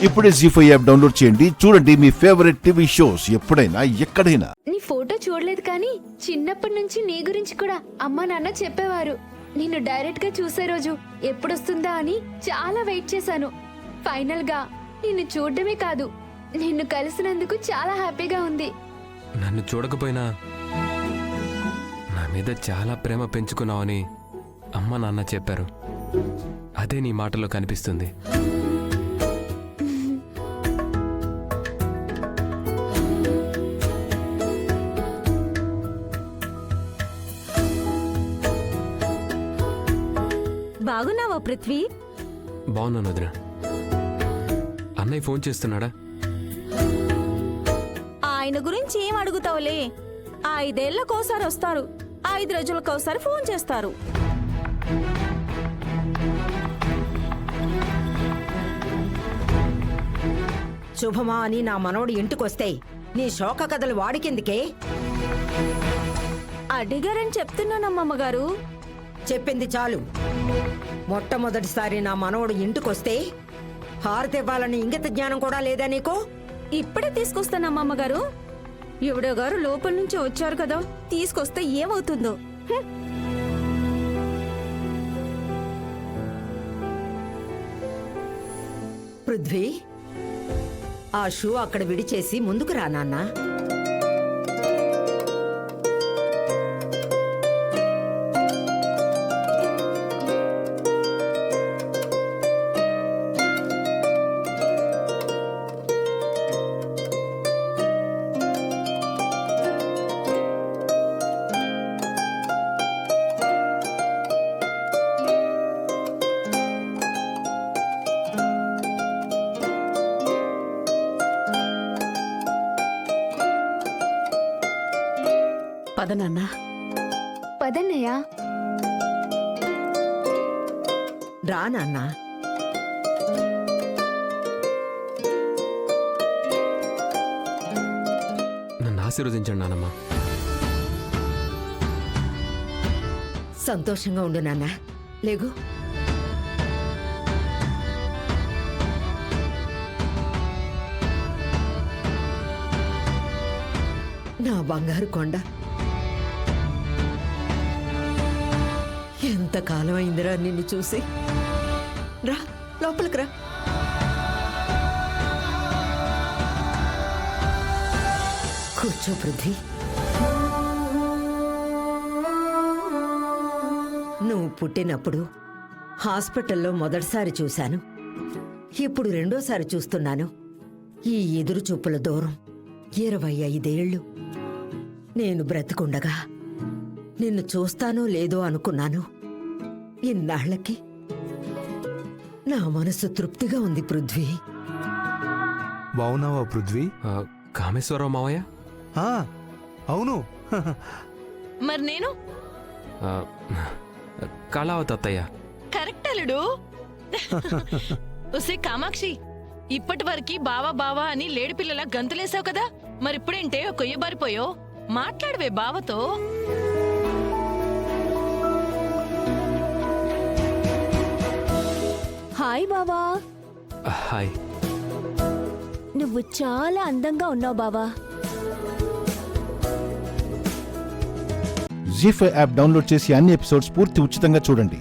ఇప్పుడే జీ5 app download చేయండి. చూడండి మీ ఫేవరెట్ టీవీ షోస్ ఎప్పుడైనా ఎక్కడైనా. నీ ఫోటో చూడలేదు కానీ చిన్నప్పటి నుంచి నీ గురించి కూడా అమ్మా నాన్న చెప్పేవారు. నిన్ను డైరెక్ట్ గా చూసే రోజు ఎప్పుడొస్తుందా అని చాలా వెయిట్ చేశాను. ఫైనల్ గా నిన్ను చూడడమే కాదు, నిన్ను కలిసినందుకు చాలా హ్యాపీగా ఉంది. నన్ను చూడకపోయినా నా మీద చాలా ప్రేమ పెంచుకున్నావని అమ్మ నాన్న చెప్పారు. అదే నీ మాటలో కనిపిస్తుంది. బాగున్నావా పృథ్వీ? బాగున్నాను వదిన. అన్నయ్య ఫోన్ చేస్తున్నాడా? ఆయన గురించి ఏం అడుగుతావులే. 5 ఏళ్లకోసారి వస్తారు, 5 రోజులకోసారి ఫోన్ చేస్తారు. శుభమా అని నా మనోడు ఇంటికొస్తే నీ శోక కథలు వాడికెందుకే? అడిగారని చెప్తున్నానమ్మమ్మగారు. చెప్పింది చాలు. మొట్టమొదటిసారి నా మనోడు ఇంటికొస్తే హారతివ్వాలని ఇంగిత జ్ఞానం కూడా లేదా నీకు? ఇప్పుడే తీసుకొస్తానమ్మమ్మగారు. ఎవడో గారు లోపల నుంచి వచ్చారు కదా, తీసుకొస్తే ఏమవుతుందో. పృథ్వీ, ఆ షూ అక్కడ విడిచేసి ముందుకు రా నాన్న. పదనన్నా. పదన్నయ్యా. రా నాన్న. నన్ను ఆశీర్వదించండి నానమ్మ. సంతోషంగా ఉండు నాన్న. లేగు. నా బంగారు కొండ, ఎంతకాలం అయిందిరా నిన్ను చూసి. రా లోపలికి రా. కూర్చో పృథ్వీ. నువ్వు పుట్టినప్పుడు హాస్పిటల్లో మొదటిసారి చూశాను, ఇప్పుడు రెండోసారి చూస్తున్నాను. ఈ ఎదురు చూపుల దూరం 25 ఏళ్ళు. నేను బ్రతికుండగా నిన్ను చూస్తానో లేదో అనుకున్నాను. ఇన్నాళ్లకి నా మనసు తృప్తిగా ఉంది పృథ్వీ. బావున్నావా పృథ్వీ? కామేశ్వరరావు మావయ్య? అవును. మరి నేను కళావతి అత్తయ్య. కరెక్ట్ అల్లుడు. ఒసే కామాక్షి, ఇప్పటి వరకు బావా బావా అని లేడి పిల్లల గంతులేసావు కదా, మరిప్పుడేంటే కొయ్యబారిపోయో? మాట్లాడవే బావతో. హాయ్ బావా. హాయ్. నువ్వు చాలా అందంగా ఉన్నావు బావా. జీ5 యాప్ డౌన్లోడ్ చేసి అన్ని ఎపిసోడ్స్ పూర్తి ఉచితంగా చూడండి.